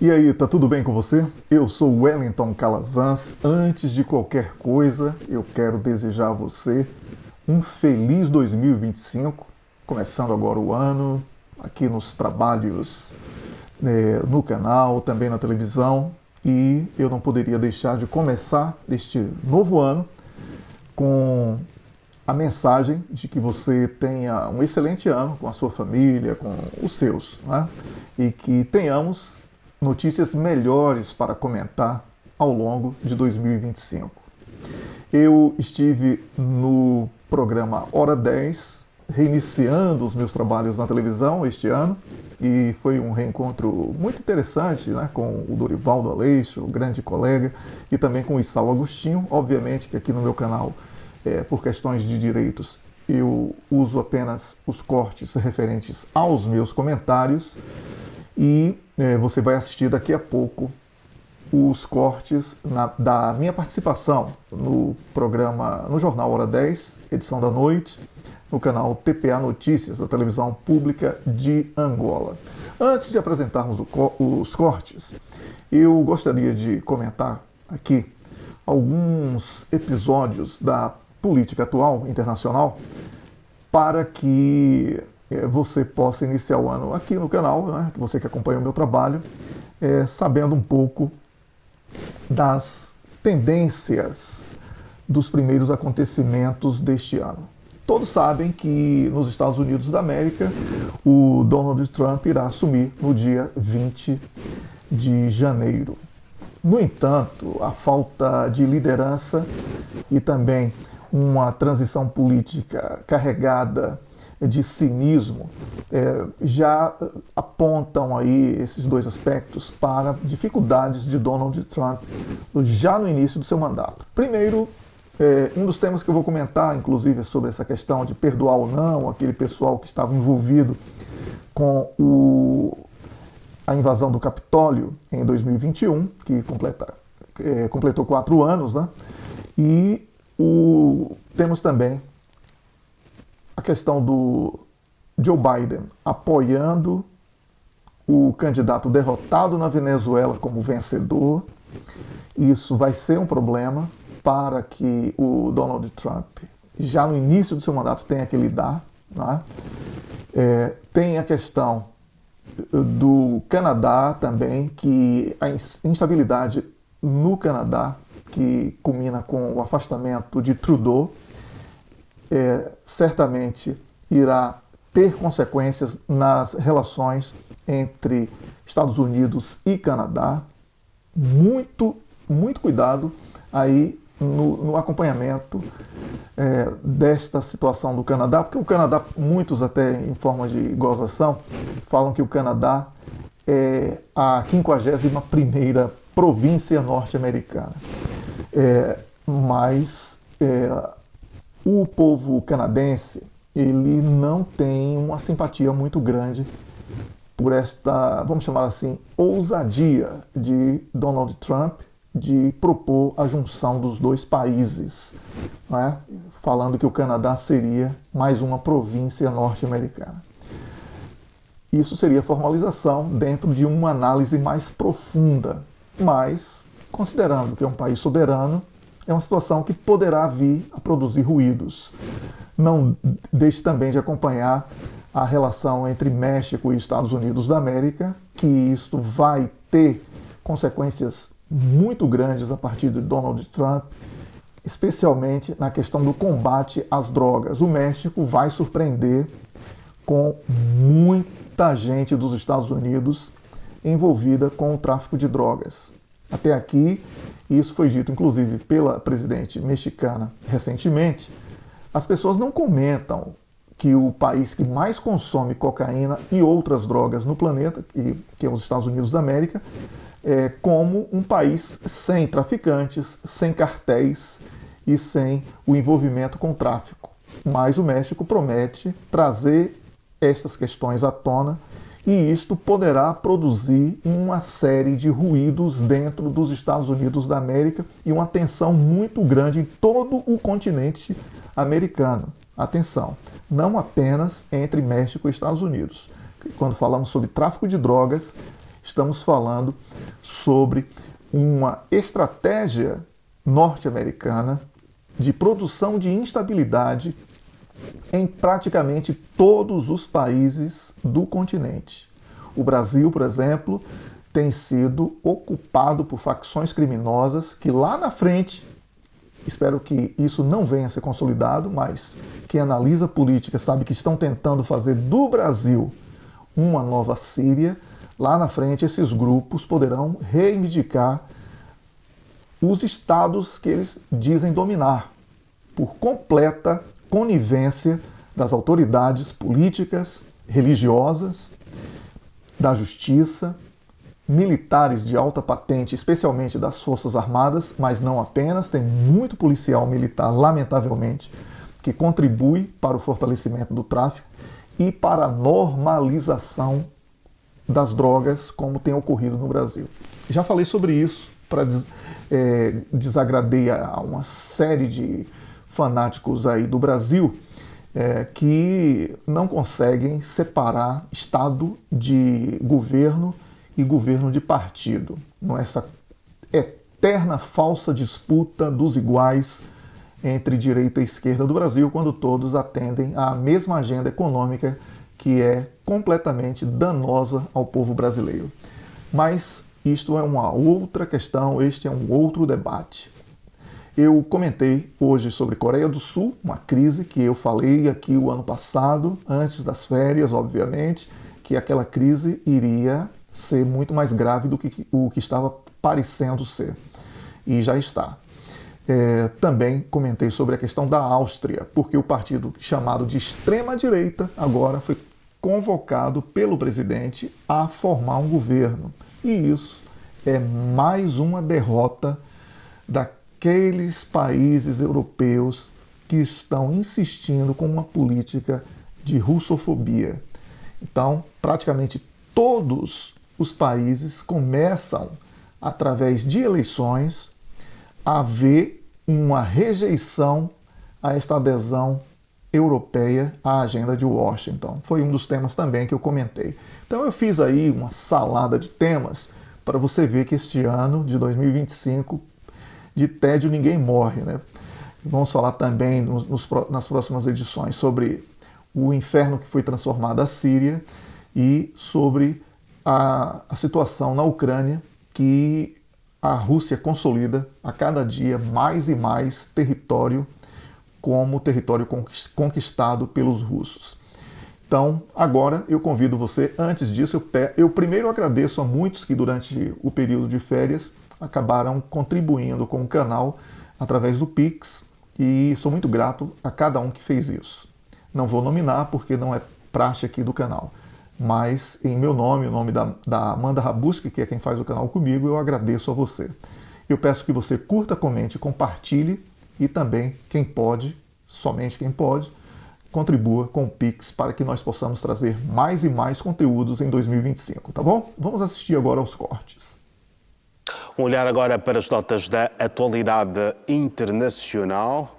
E aí, tá tudo bem com você? Eu sou Wellington Calazans. Antes de qualquer coisa, eu quero desejar a você um feliz 2025, começando agora o ano, aqui nos trabalhos, no canal, também na televisão. E eu não poderia deixar de começar este novo ano com a mensagem de que você tenha um excelente ano com a sua família, com os seus, né? E que tenhamos notícias melhores para comentar ao longo de 2025. Eu estive no programa Hora 10, reiniciando os meus trabalhos na televisão este ano, e foi um reencontro muito interessante, né, com o Dorivaldo Aleixo, o grande colega, e também com o Issal Agostinho. Obviamente que aqui no meu canal, por questões de direitos, eu uso apenas os cortes referentes aos meus comentários, e você vai assistir daqui a pouco os cortes da minha participação no programa, no Jornal Hora 10, edição da noite, no canal TPA Notícias, da televisão pública de Angola. Antes de apresentarmos os cortes, eu gostaria de comentar aqui alguns episódios da política atual internacional para que você possa iniciar o ano aqui no canal, né, você que acompanha o meu trabalho, sabendo um pouco das tendências dos primeiros acontecimentos deste ano. Todos sabem que nos Estados Unidos da América, o Donald Trump irá assumir no dia 20 de janeiro. No entanto, a falta de liderança e também uma transição política carregada de cinismo já apontam aí esses dois aspectos para dificuldades de Donald Trump já no início do seu mandato. Primeiro, um dos temas que eu vou comentar, inclusive, sobre essa questão de perdoar ou não aquele pessoal que estava envolvido com a invasão do Capitólio em 2021, que completou 4 anos, né? E temos também a questão do Joe Biden apoiando o candidato derrotado na Venezuela como vencedor. Isso vai ser um problema para que o Donald Trump, já no início do seu mandato, tenha que lidar, né? Tem a questão do Canadá também, que a instabilidade no Canadá, que culmina com o afastamento de Trudeau, certamente irá ter consequências nas relações entre Estados Unidos e Canadá. Muito, muito cuidado aí no acompanhamento desta situação do Canadá, porque o Canadá, muitos até em forma de gozação, falam que o Canadá é a 51ª província norte-americana. Mas o povo canadense, ele não tem uma simpatia muito grande por esta, vamos chamar assim, ousadia de Donald Trump de propor a junção dos dois países, né? Falando que o Canadá seria mais uma província norte-americana. Isso seria formalização dentro de uma análise mais profunda, mas, considerando que é um país soberano, é uma situação que poderá vir a produzir ruídos. Não deixe também de acompanhar a relação entre México e Estados Unidos da América, que isto vai ter consequências muito grandes a partir de Donald Trump, especialmente na questão do combate às drogas. O México vai surpreender com muita gente dos Estados Unidos envolvida com o tráfico de drogas. Até aqui, isso foi dito inclusive pela presidente mexicana recentemente, as pessoas não comentam que o país que mais consome cocaína e outras drogas no planeta, que é os Estados Unidos da América, como um país sem traficantes, sem cartéis e sem o envolvimento com o tráfico. Mas o México promete trazer estas questões à tona e isto poderá produzir uma série de ruídos dentro dos Estados Unidos da América e uma tensão muito grande em todo o continente americano. Atenção, não apenas entre México e Estados Unidos. Quando falamos sobre tráfico de drogas, Estamos falando sobre uma estratégia norte-americana de produção de instabilidade em praticamente todos os países do continente. O Brasil, por exemplo, tem sido ocupado por facções criminosas que lá na frente, espero que isso não venha a ser consolidado, mas quem analisa política sabe que estão tentando fazer do Brasil uma nova Síria. Lá na frente, esses grupos poderão reivindicar os estados que eles dizem dominar, por completa conivência das autoridades políticas, religiosas, da justiça, militares de alta patente, especialmente das Forças Armadas, mas não apenas, tem muito policial militar, lamentavelmente, que contribui para o fortalecimento do tráfico e para a normalização das drogas, como tem ocorrido no Brasil. Já falei sobre isso, para desagradei a uma série de fanáticos aí do Brasil que não conseguem separar Estado de governo e governo de partido. Nessa eterna falsa disputa dos iguais entre direita e esquerda do Brasil, quando todos atendem à mesma agenda econômica que é completamente danosa ao povo brasileiro. Mas isto é uma outra questão, este é um outro debate. Eu comentei hoje sobre Coreia do Sul, uma crise que eu falei aqui o ano passado, antes das férias, obviamente, que aquela crise iria ser muito mais grave do que o que estava parecendo ser. E já está. Também comentei sobre a questão da Áustria, porque o partido chamado de extrema-direita agora foi convocado pelo presidente a formar um governo. E isso é mais uma derrota daqueles países europeus que estão insistindo com uma política de russofobia. Então, praticamente todos os países começam, através de eleições, a ver uma rejeição a esta adesão europeia à agenda de Washington. Foi um dos temas também que eu comentei. Então eu fiz aí uma salada de temas para você ver que este ano de 2025 de tédio ninguém morre, né? Vamos falar também nas próximas edições sobre o inferno que foi transformado a Síria e sobre a situação na Ucrânia, que a Rússia consolida a cada dia mais e mais território como território conquistado pelos russos. Então, agora eu convido você, antes disso, eu primeiro agradeço a muitos que durante o período de férias acabaram contribuindo com o canal através do Pix e sou muito grato a cada um que fez isso. Não vou nominar porque não é praxe aqui do canal, mas em meu nome, o nome da Amanda Rabuski, que é quem faz o canal comigo, eu agradeço a você. Eu peço que você curta, comente, compartilhe e também, quem pode, somente quem pode, contribua com o Pix para que nós possamos trazer mais e mais conteúdos em 2025, tá bom? Vamos assistir agora aos cortes. Um olhar agora para as notas da atualidade internacional.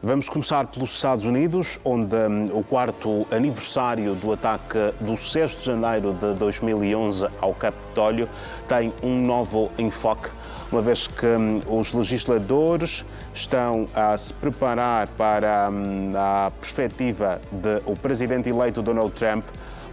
Vamos começar pelos Estados Unidos, onde o quarto aniversário do ataque do 6 de janeiro de 2011 ao Capitólio tem um novo enfoque, uma vez que os legisladores estão a se preparar para a perspectiva de o presidente eleito Donald Trump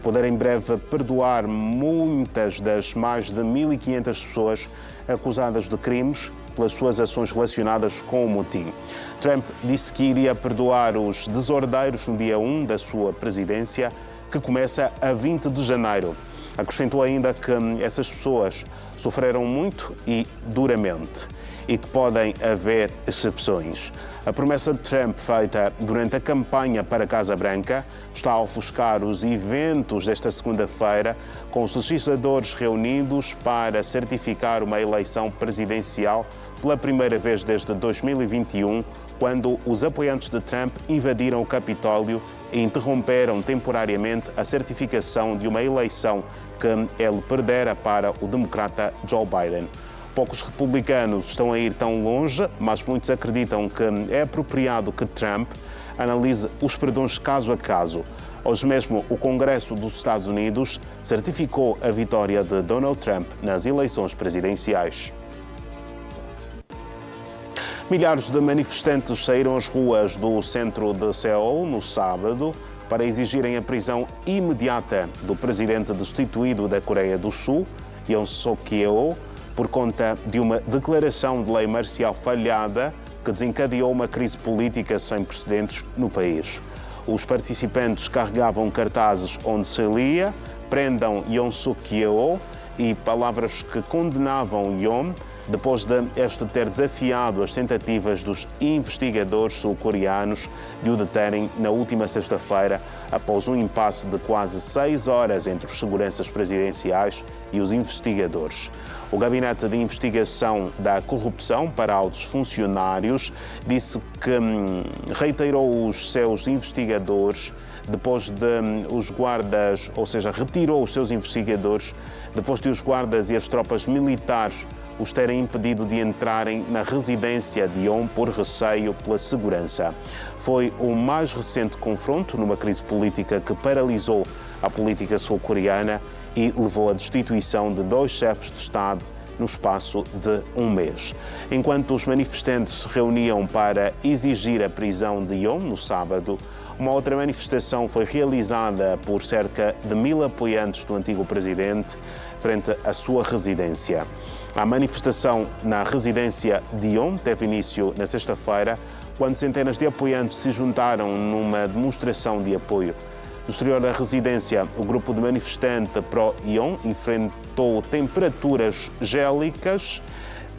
poder em breve perdoar muitas das mais de 1.500 pessoas acusadas de crimes pelas suas ações relacionadas com o motim. Trump disse que iria perdoar os desordeiros no dia 1 da sua presidência, que começa a 20 de janeiro. Acrescentou ainda que essas pessoas sofreram muito e duramente e que podem haver exceções. A promessa de Trump feita durante a campanha para a Casa Branca está a ofuscar os eventos desta segunda-feira, com os legisladores reunidos para certificar uma eleição presidencial pela primeira vez desde 2021, quando os apoiantes de Trump invadiram o Capitólio e interromperam temporariamente a certificação de uma eleição que ele perdera para o democrata Joe Biden. Poucos republicanos estão a ir tão longe, mas muitos acreditam que é apropriado que Trump analise os perdões caso a caso, Hoje mesmo, o Congresso dos Estados Unidos certificou a vitória de Donald Trump nas eleições presidenciais. Milhares de manifestantes saíram às ruas do centro de Seul no sábado para exigirem a prisão imediata do presidente destituído da Coreia do Sul, Yoon Suk-yeol, por conta de uma declaração de lei marcial falhada que desencadeou uma crise política sem precedentes no país. Os participantes carregavam cartazes onde se lia "Prendam Yoon Suk-yeol" e palavras que condenavam Yoon, depois de este ter desafiado as tentativas dos investigadores sul-coreanos de o deterem na última sexta-feira, após um impasse de quase 6 horas entre os seguranças presidenciais e os investigadores. O Gabinete de Investigação da Corrupção para Altos Funcionários disse que reiterou os seus investigadores depois de os guardas, ou seja, retirou os seus investigadores depois de os guardas e as tropas militares os terem impedido de entrarem na residência de Yoon por receio pela segurança. Foi o mais recente confronto numa crise política que paralisou a política sul-coreana e levou à destituição de 2 chefes de Estado no espaço de um mês. Enquanto os manifestantes se reuniam para exigir a prisão de Yoon no sábado, uma outra manifestação foi realizada por cerca de 1.000 apoiantes do antigo presidente frente à sua residência. A manifestação na residência de Yoon teve início na sexta-feira, quando centenas de apoiantes se juntaram numa demonstração de apoio. No exterior da residência, o grupo de manifestante pró-Yoon enfrentou temperaturas gélicas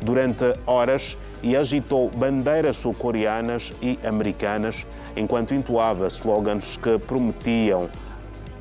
durante horas e agitou bandeiras sul-coreanas e americanas enquanto entoava slogans que prometiam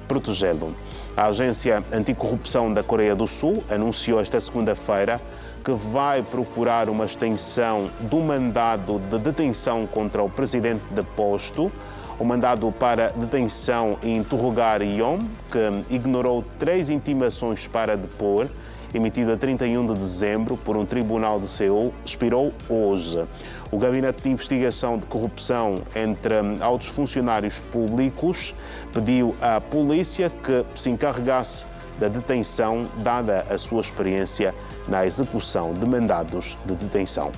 protegê-lo. A Agência Anticorrupção da Coreia do Sul anunciou esta segunda-feira que vai procurar uma extensão do mandado de detenção contra o presidente deposto. O mandado para detenção e interrogar Yoon, que ignorou 3 intimações para depor, emitido a 31 de dezembro por um tribunal de Seul, expirou hoje. O Gabinete de Investigação de Corrupção entre altos funcionários públicos pediu à polícia que se encarregasse da detenção, dada a sua experiência na execução de mandados de detenção.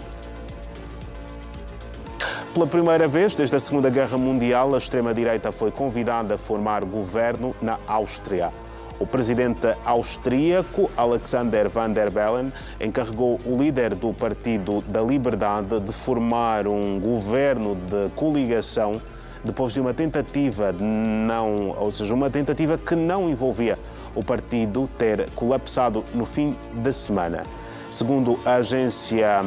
Pela primeira vez desde a Segunda Guerra Mundial, a extrema-direita foi convidada a formar governo na Áustria. O presidente austríaco Alexander Van der Bellen encarregou o líder do Partido da Liberdade de formar um governo de coligação depois de uma tentativa uma tentativa que não envolvia o partido ter colapsado no fim da semana. Segundo a agência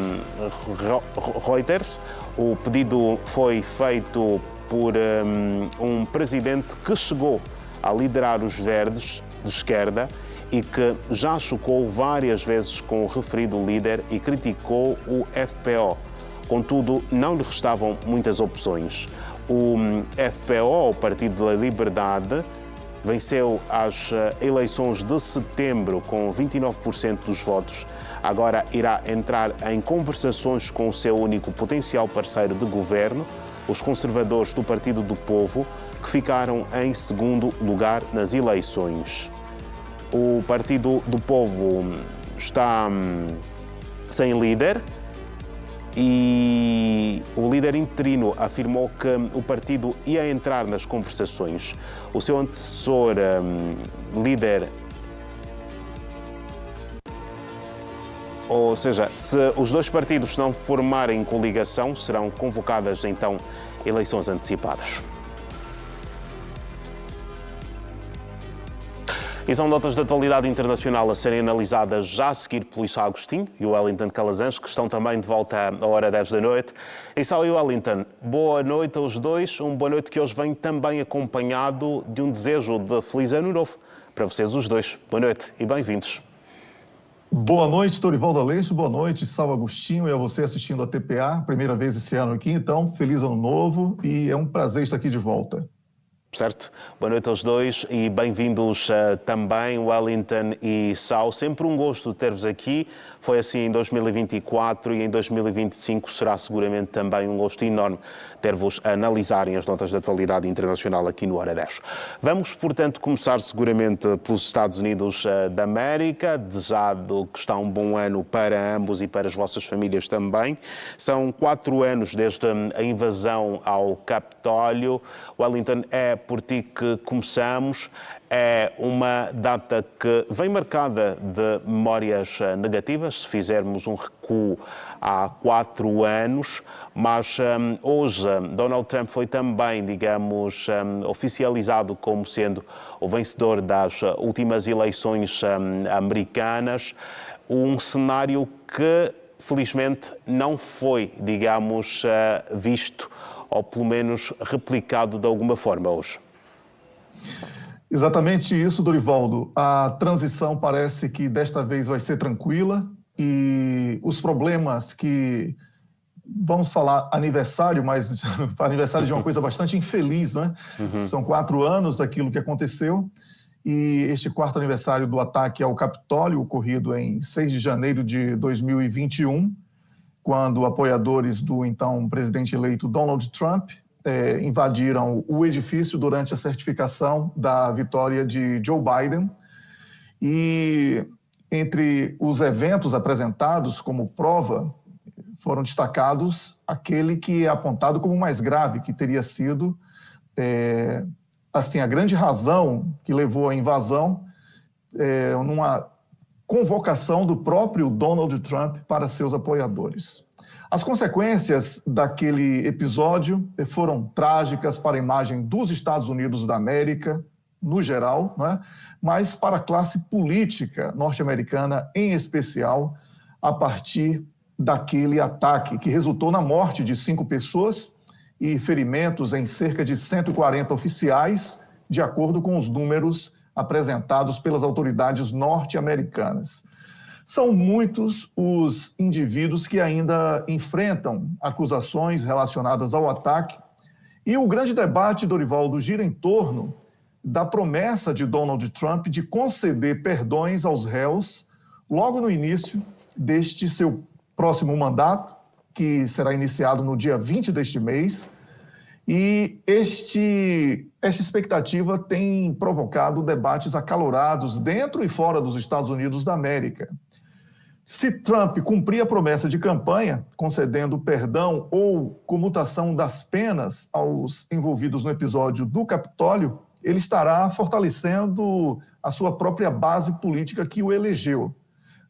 Reuters, o pedido foi feito por um presidente que chegou a liderar os verdes de esquerda e que já chocou várias vezes com o referido líder e criticou o FPO. Contudo, não lhe restavam muitas opções. O FPO, o Partido da Liberdade, venceu as eleições de setembro com 29% dos votos. Agora irá entrar em conversações com o seu único potencial parceiro de governo, os conservadores do Partido do Povo, que ficaram em segundo lugar nas eleições. O Partido do Povo está sem líder e o líder interino afirmou que o partido ia entrar nas conversações. O seu antecessor, líder, ou seja, se os 2 partidos não formarem coligação, serão convocadas então eleições antecipadas. E são notas de atualidade internacional a serem analisadas já a seguir pelo Issa Agostinho e o Wellington Calazans, que estão também de volta à hora 10 da noite. Issa e Wellington, boa noite aos dois. Boa noite que hoje vem também acompanhado de um desejo de Feliz Ano Novo para vocês os dois. Boa noite e bem-vindos. Boa noite, Torivaldo Aleixo. Boa noite, Sal Agostinho, e a você assistindo a TPA. Primeira vez esse ano aqui, então, feliz Ano Novo e é um prazer estar aqui de volta. Certo? Boa noite aos dois e bem-vindos também, Wellington e Sal. Sempre um gosto ter-vos aqui. Foi assim em 2024 e em 2025 será seguramente também um gosto enorme ter-vos a analisarem as notas de atualidade internacional aqui no Hora 10. Vamos, portanto, começar seguramente pelos Estados Unidos da América, desejado que está um bom ano para ambos e para as vossas famílias também. São 4 anos desde a invasão ao Capitólio. Wellington, é por ti que começamos. É uma data que vem marcada de memórias negativas, se fizermos um recuo há 4 anos, mas hoje Donald Trump foi também, digamos, oficializado como sendo o vencedor das últimas eleições americanas, um cenário que felizmente não foi, digamos, visto ou pelo menos replicado de alguma forma hoje. Exatamente isso, Dorivaldo. A transição parece que desta vez vai ser tranquila e os problemas que, vamos falar aniversário, mas aniversário de uma coisa bastante infeliz, né? São 4 anos daquilo que aconteceu e este 4º aniversário do ataque ao Capitólio, ocorrido em 6 de janeiro de 2021, quando apoiadores do então presidente eleito Donald Trump invadiram o edifício durante a certificação da vitória de Joe Biden. E entre os eventos apresentados como prova, foram destacados aquele que é apontado como mais grave, que teria sido assim, a grande razão que levou à invasão, numa convocação do próprio Donald Trump para seus apoiadores. As consequências daquele episódio foram trágicas para a imagem dos Estados Unidos da América, no geral, né? Mas para a classe política norte-americana em especial, a partir daquele ataque que resultou na morte de 5 pessoas e ferimentos em cerca de 140 oficiais, de acordo com os números apresentados pelas autoridades norte-americanas. São muitos os indivíduos que ainda enfrentam acusações relacionadas ao ataque e o grande debate, Dorivaldo, gira em torno da promessa de Donald Trump de conceder perdões aos réus logo no início deste seu próximo mandato, que será iniciado no dia 20 deste mês. E esta expectativa tem provocado debates acalorados dentro e fora dos Estados Unidos da América. Se Trump cumprir a promessa de campanha, concedendo perdão ou comutação das penas aos envolvidos no episódio do Capitólio, ele estará fortalecendo a sua própria base política que o elegeu.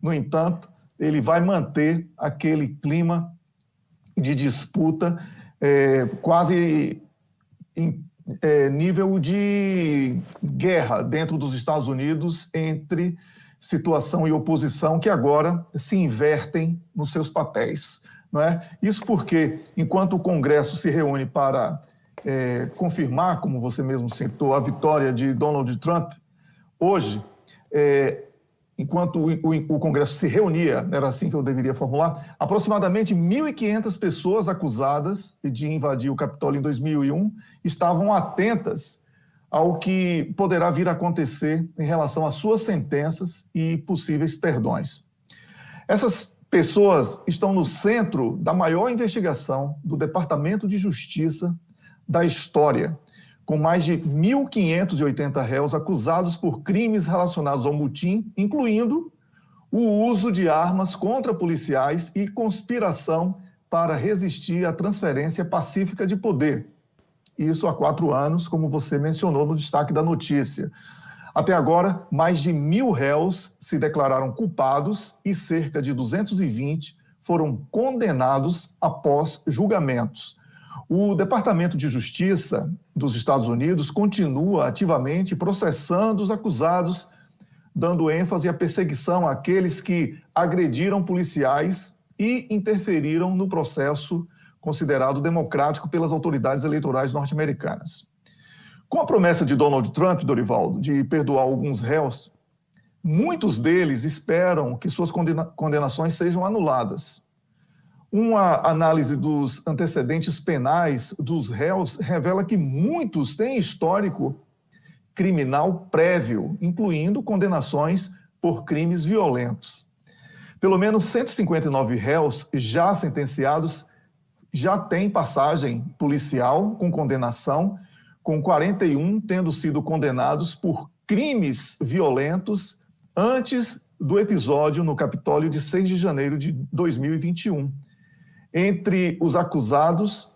No entanto, ele vai manter aquele clima de disputa quase em nível de guerra dentro dos Estados Unidos entre situação e oposição que agora se invertem nos seus papéis, não é? Isso porque, enquanto o Congresso se reúne para confirmar, como você mesmo citou, a vitória de Donald Trump, hoje, enquanto o Congresso se reunia, era assim que eu deveria formular, aproximadamente 1.500 pessoas acusadas de invadir o Capitólio em 2001 estavam atentas ao que poderá vir a acontecer em relação às suas sentenças e possíveis perdões. Essas pessoas estão no centro da maior investigação do Departamento de Justiça da história, com mais de 1.580 réus acusados por crimes relacionados ao motim, incluindo o uso de armas contra policiais e conspiração para resistir à transferência pacífica de poder. Isso há 4 anos, como você mencionou no destaque da notícia. Até agora, mais de 1.000 réus se declararam culpados e cerca de 220 foram condenados após julgamentos. O Departamento de Justiça dos Estados Unidos continua ativamente processando os acusados, dando ênfase à perseguição àqueles que agrediram policiais e interferiram no processo considerado democrático pelas autoridades eleitorais norte-americanas. Com a promessa de Donald Trump, Dorivaldo, de perdoar alguns réus, muitos deles esperam que suas condenações sejam anuladas. Uma análise dos antecedentes penais dos réus revela que muitos têm histórico criminal prévio, incluindo condenações por crimes violentos. Pelo menos 159 réus já sentenciados já têm passagem policial com condenação, com 41 tendo sido condenados por crimes violentos antes do episódio no Capitólio de 6 de janeiro de 2021. Entre os acusados,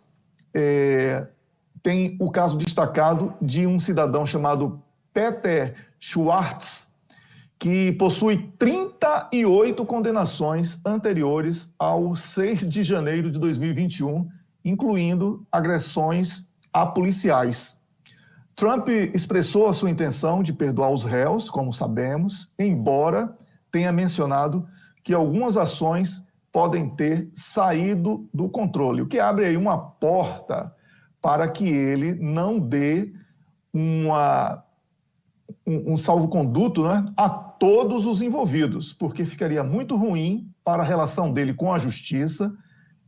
tem o caso destacado de um cidadão chamado Peter Schwartz, que possui 38 condenações anteriores ao 6 de janeiro de 2021, incluindo agressões a policiais. Trump expressou a sua intenção de perdoar os réus, como sabemos, embora tenha mencionado que algumas ações podem ter saído do controle, o que abre aí uma porta para que ele não dê um salvo-conduto, né, a todos os envolvidos, porque ficaria muito ruim para a relação dele com a justiça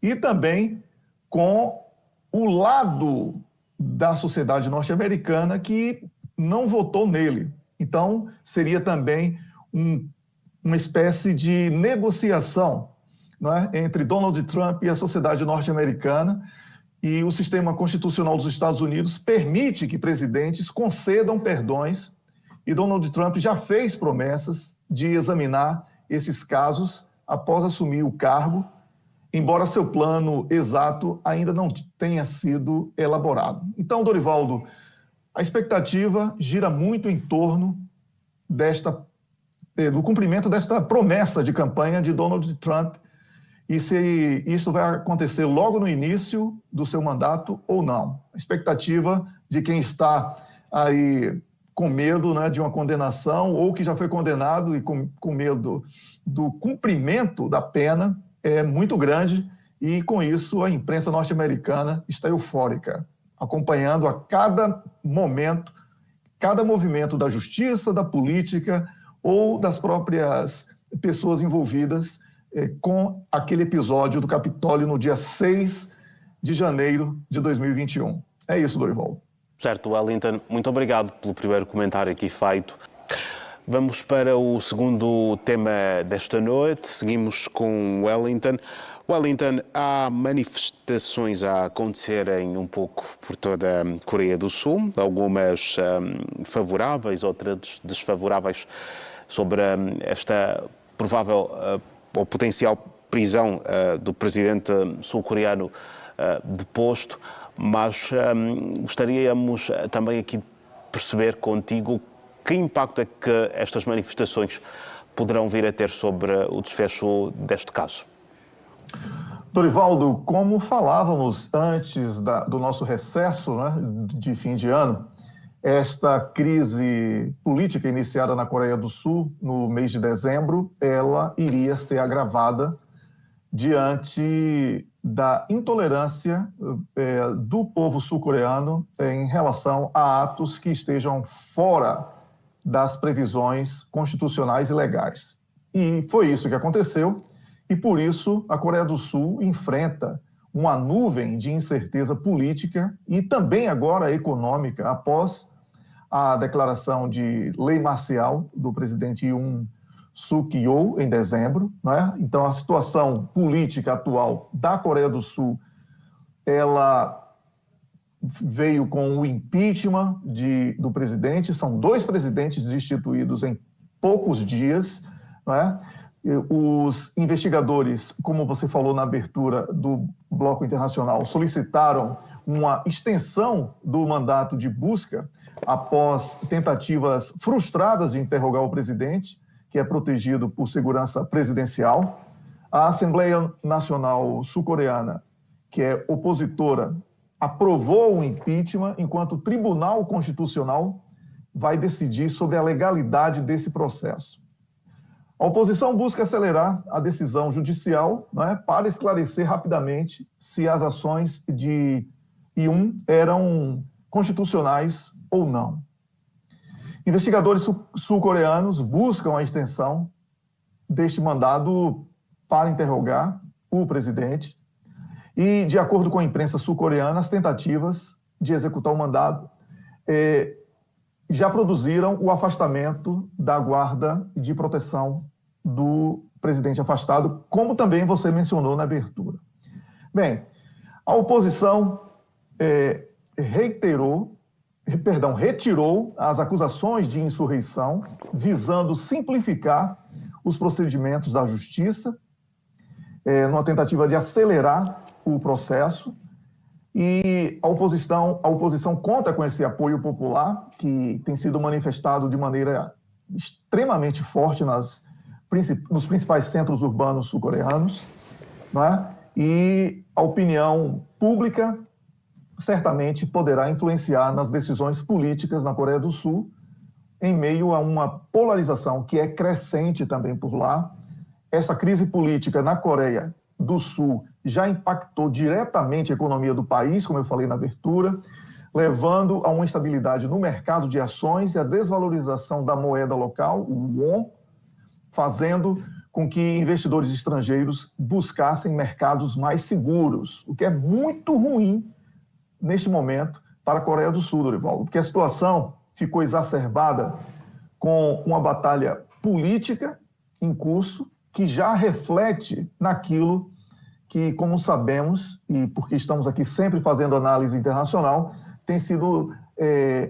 e também com o lado da sociedade norte-americana que não votou nele. Então, seria também uma espécie de negociação, né, entre Donald Trump e a sociedade norte-americana, e o sistema constitucional dos Estados Unidos permite que presidentes concedam perdões, e Donald Trump já fez promessas de examinar esses casos após assumir o cargo, embora seu plano exato ainda não tenha sido elaborado. Então, Dorivaldo, a expectativa gira muito em torno do cumprimento desta promessa de campanha de Donald Trump, e se isso vai acontecer logo no início do seu mandato ou não. A expectativa de quem está aí com medo, né, de uma condenação, ou que já foi condenado e com medo do cumprimento da pena, é muito grande, e com isso a imprensa norte-americana está eufórica, acompanhando a cada momento, cada movimento da justiça, da política ou das próprias pessoas envolvidas com aquele episódio do Capitólio no dia 6 de janeiro de 2021. É isso, Dorival. Certo, Wellington, muito obrigado pelo primeiro comentário aqui feito. Vamos para o segundo tema desta noite. Seguimos com Wellington. Wellington, há manifestações a acontecerem um pouco por toda a Coreia do Sul, algumas favoráveis, outras desfavoráveis, sobre esta provável ou potencial prisão do presidente sul-coreano deposto, mas gostaríamos também aqui de perceber contigo que impacto é que estas manifestações poderão vir a ter sobre o desfecho deste caso. Dorivaldo, como falávamos antes do nosso recesso, né, de fim de ano, esta crise política iniciada na Coreia do Sul no mês de dezembro, ela iria ser agravada diante da intolerância do povo sul-coreano em relação a atos que estejam fora das previsões constitucionais e legais. E foi isso que aconteceu, e por isso a Coreia do Sul enfrenta uma nuvem de incerteza política e também agora econômica após a declaração de lei marcial do presidente Yoon Suk-yeol em dezembro, né? Então a situação política atual da Coreia do Sul, ela veio com o impeachment do presidente, são 2 presidentes destituídos em poucos dias, né? Os investigadores, como você falou na abertura do Bloco Internacional, solicitaram uma extensão do mandato de busca após tentativas frustradas de interrogar o presidente, que é protegido por segurança presidencial. A Assembleia Nacional Sul-Coreana, que é opositora, aprovou o impeachment, enquanto o Tribunal Constitucional vai decidir sobre a legalidade desse processo. A oposição busca acelerar a decisão judicial, né, para esclarecer rapidamente se as ações de Yoon eram constitucionais ou não. Investigadores sul-coreanos buscam a extensão deste mandado para interrogar o presidente, E, de acordo com a imprensa sul-coreana, as tentativas de executar o mandado já produziram o afastamento da guarda de proteção do presidente afastado, como também você mencionou na abertura. Bem, a oposição retirou as acusações de insurreição, visando simplificar os procedimentos da justiça, numa tentativa de acelerar o processo. E a oposição conta com esse apoio popular, que tem sido manifestado de maneira extremamente forte nos principais centros urbanos sul-coreanos, não é? E a opinião pública certamente poderá influenciar nas decisões políticas na Coreia do Sul, em meio a uma polarização que é crescente também por lá. Essa crise política na Coreia do Sul já impactou diretamente a economia do país, como eu falei na abertura, levando a uma instabilidade no mercado de ações e a desvalorização da moeda local, o won, fazendo com que investidores estrangeiros buscassem mercados mais seguros, o que é muito ruim neste momento para a Coreia do Sul, Dorivaldo, porque a situação ficou exacerbada com uma batalha política em curso que já reflete naquilo que, como sabemos, e porque estamos aqui sempre fazendo análise internacional, tem sido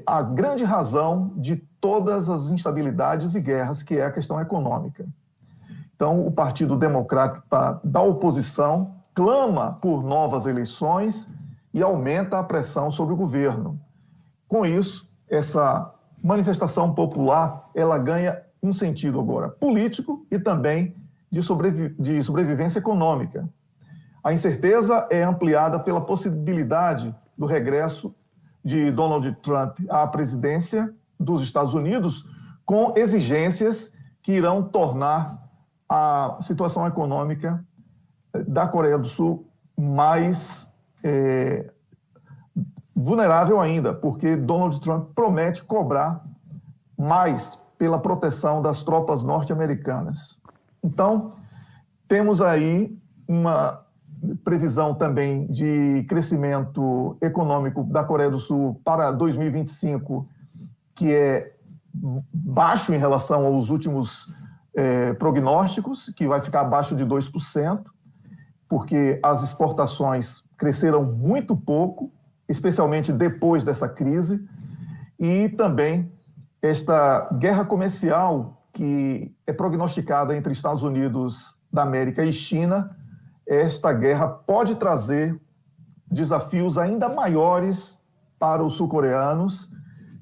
a grande razão de todas as instabilidades e guerras, que é a questão econômica. Então, o Partido Democrata da oposição clama por novas eleições e aumenta a pressão sobre o governo. Com isso, essa manifestação popular, ela ganha um sentido agora político e também de sobrevivência econômica. A incerteza é ampliada pela possibilidade do regresso de Donald Trump à presidência dos Estados Unidos, com exigências que irão tornar a situação econômica da Coreia do Sul mais vulnerável ainda, porque Donald Trump promete cobrar mais pela proteção das tropas norte-americanas. Então, temos aí uma previsão também de crescimento econômico da Coreia do Sul para 2025, que é baixo em relação aos últimos prognósticos, que vai ficar abaixo de 2%, porque as exportações cresceram muito pouco, especialmente depois dessa crise, e também esta guerra comercial que é prognosticada entre Estados Unidos da América e China, esta guerra pode trazer desafios ainda maiores para os sul-coreanos,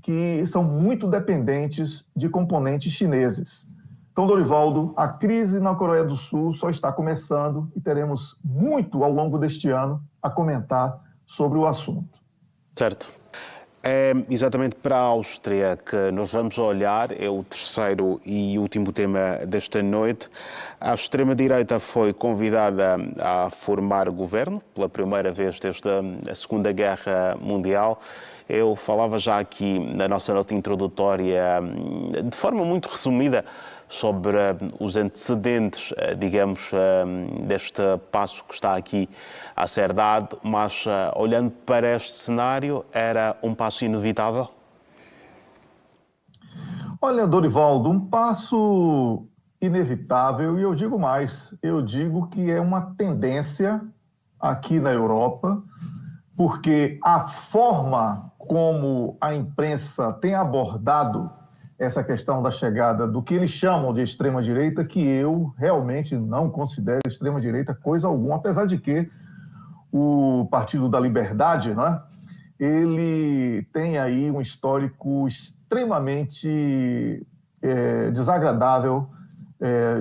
que são muito dependentes de componentes chineses. Então, Dorivaldo, a crise na Coreia do Sul só está começando e teremos muito ao longo deste ano a comentar sobre o assunto. Certo. É exatamente para a Áustria que nós vamos olhar, é o terceiro e último tema desta noite. A extrema-direita foi convidada a formar governo pela primeira vez desde a Segunda Guerra Mundial. Eu falava já aqui na nossa nota introdutória, de forma muito resumida, sobre os antecedentes, digamos, deste passo que está aqui a ser dado, mas olhando para este cenário, era um passo inevitável? Olha, Dorivaldo, um passo inevitável, e eu digo mais, eu digo que é uma tendência aqui na Europa, porque a forma como a imprensa tem abordado essa questão da chegada do que eles chamam de extrema-direita, que eu realmente não considero extrema-direita coisa alguma, apesar de que o Partido da Liberdade, né, ele tem aí um histórico extremamente desagradável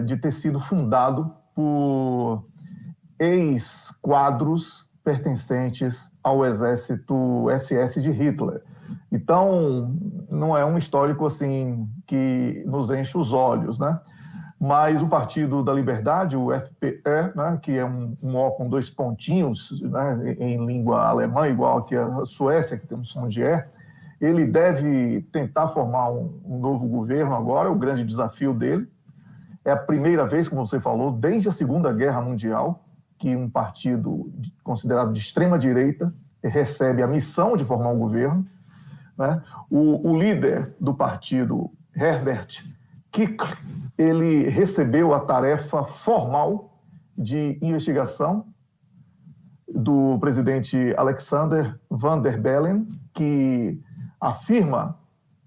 de ter sido fundado por ex-quadros pertencentes ao exército SS de Hitler. Então, não é um histórico assim que nos enche os olhos, né? Mas o Partido da Liberdade, o FPE, né, que é um O com dois pontinhos, né, em língua alemã, igual que a Suécia, que tem um som de E, ele deve tentar formar um novo governo agora, é o grande desafio dele. É a primeira vez, como você falou, desde a Segunda Guerra Mundial, que um partido considerado de extrema-direita recebe a missão de formar um governo, né? O líder do partido, Herbert Kickl, ele recebeu a tarefa formal de investigação do presidente Alexander Van der Bellen, que afirma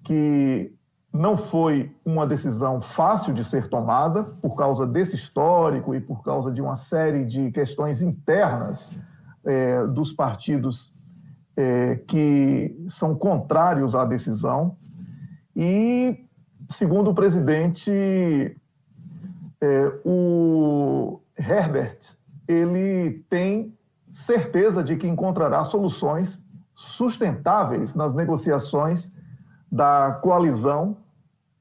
que não foi uma decisão fácil de ser tomada por causa desse histórico e por causa de uma série de questões internas dos partidos que são contrários à decisão. E, segundo o presidente, o Herbert, ele tem certeza de que encontrará soluções sustentáveis nas negociações da coalizão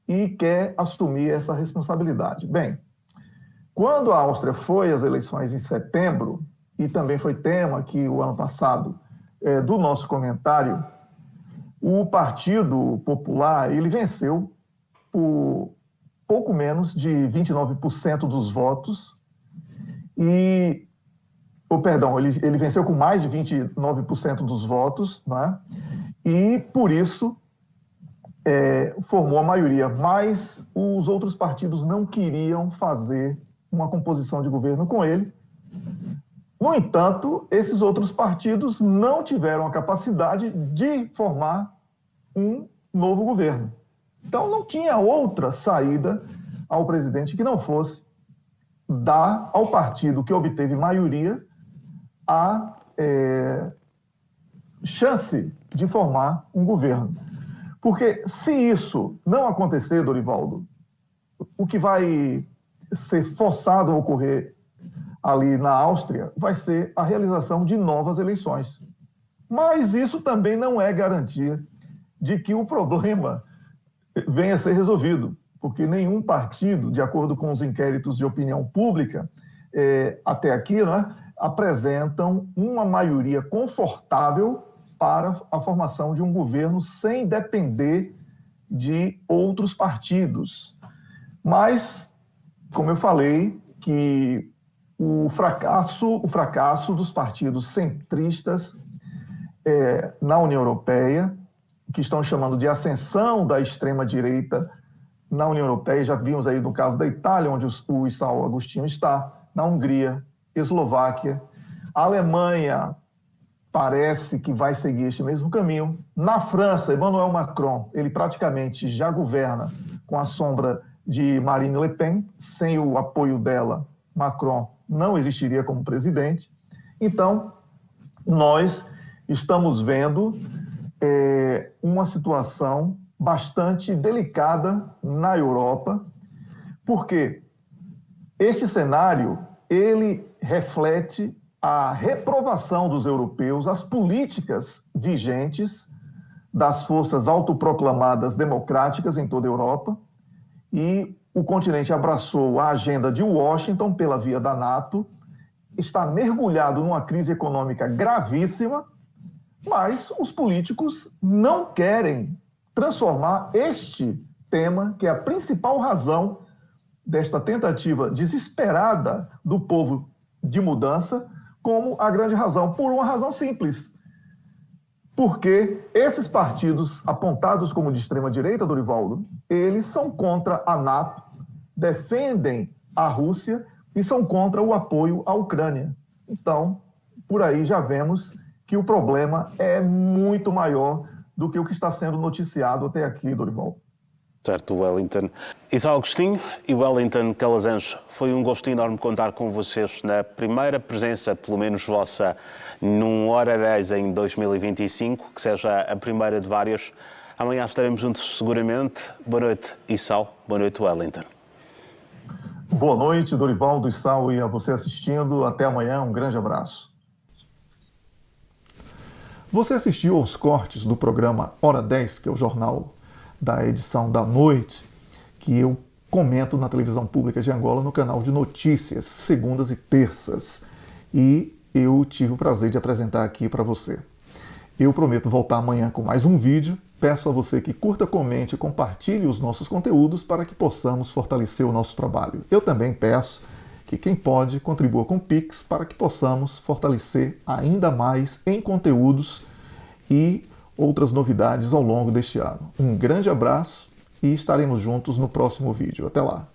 e quer assumir essa responsabilidade. Bem, quando a Áustria foi às eleições em setembro, e também foi tema aqui o ano passado do nosso comentário, o Partido Popular ele venceu por pouco menos de 29% dos votos e ele venceu com mais de 29% dos votos, né? E, por isso, formou a maioria. Mas os outros partidos não queriam fazer uma composição de governo com ele. No entanto, esses outros partidos não tiveram a capacidade de formar um novo governo. Então, não tinha outra saída ao presidente que não fosse dar ao partido que obteve maioria a chance de formar um governo. Porque se isso não acontecer, Dorivaldo, o que vai ser forçado a ocorrer ali na Áustria vai ser a realização de novas eleições. Mas isso também não é garantia de que o problema venha a ser resolvido, porque nenhum partido, de acordo com os inquéritos de opinião pública, até aqui, né, apresentam uma maioria confortável para a formação de um governo sem depender de outros partidos. Mas, como eu falei, que o fracasso dos partidos centristas na União Europeia, que estão chamando de ascensão da extrema-direita na União Europeia, já vimos aí no caso da Itália, onde o Isao Agostinho está, na Hungria, Eslováquia, a Alemanha parece que vai seguir este mesmo caminho. Na França, Emmanuel Macron, ele praticamente já governa com a sombra de Marine Le Pen. Sem o apoio dela, Macron não existiria como presidente. Então, nós estamos vendo uma situação bastante delicada na Europa, porque este cenário, ele reflete a reprovação dos europeus às políticas vigentes das forças autoproclamadas democráticas em toda a Europa, e o continente abraçou a agenda de Washington pela via da NATO, está mergulhado numa crise econômica gravíssima, mas os políticos não querem transformar este tema, que é a principal razão desta tentativa desesperada do povo de mudança, como a grande razão, por uma razão simples. Porque esses partidos apontados como de extrema-direita, Dorivaldo, eles são contra a NATO, defendem a Rússia e são contra o apoio à Ucrânia. Então, por aí já vemos que o problema é muito maior do que o que está sendo noticiado até aqui, Dorivaldo. Certo, Wellington. Isao Agostinho e Wellington Calazans, foi um gosto enorme contar com vocês na primeira presença, pelo menos vossa, num Hora 10 em 2025, que seja a primeira de várias. Amanhã estaremos juntos seguramente. Boa noite, Isao. Boa noite, Wellington. Boa noite, Dorivaldo, Isao, e a você assistindo. Até amanhã, um grande abraço. Você assistiu aos cortes do programa Hora 10, que é o jornal da edição da noite, que eu comento na televisão pública de Angola no canal de notícias, segundas e terças. E eu tive o prazer de apresentar aqui para você. Eu prometo voltar amanhã com mais um vídeo. Peço a você que curta, comente e compartilhe os nossos conteúdos para que possamos fortalecer o nosso trabalho. Eu também peço que quem pode contribua com o Pix para que possamos fortalecer ainda mais em conteúdos e outras novidades ao longo deste ano. Um grande abraço e estaremos juntos no próximo vídeo. Até lá!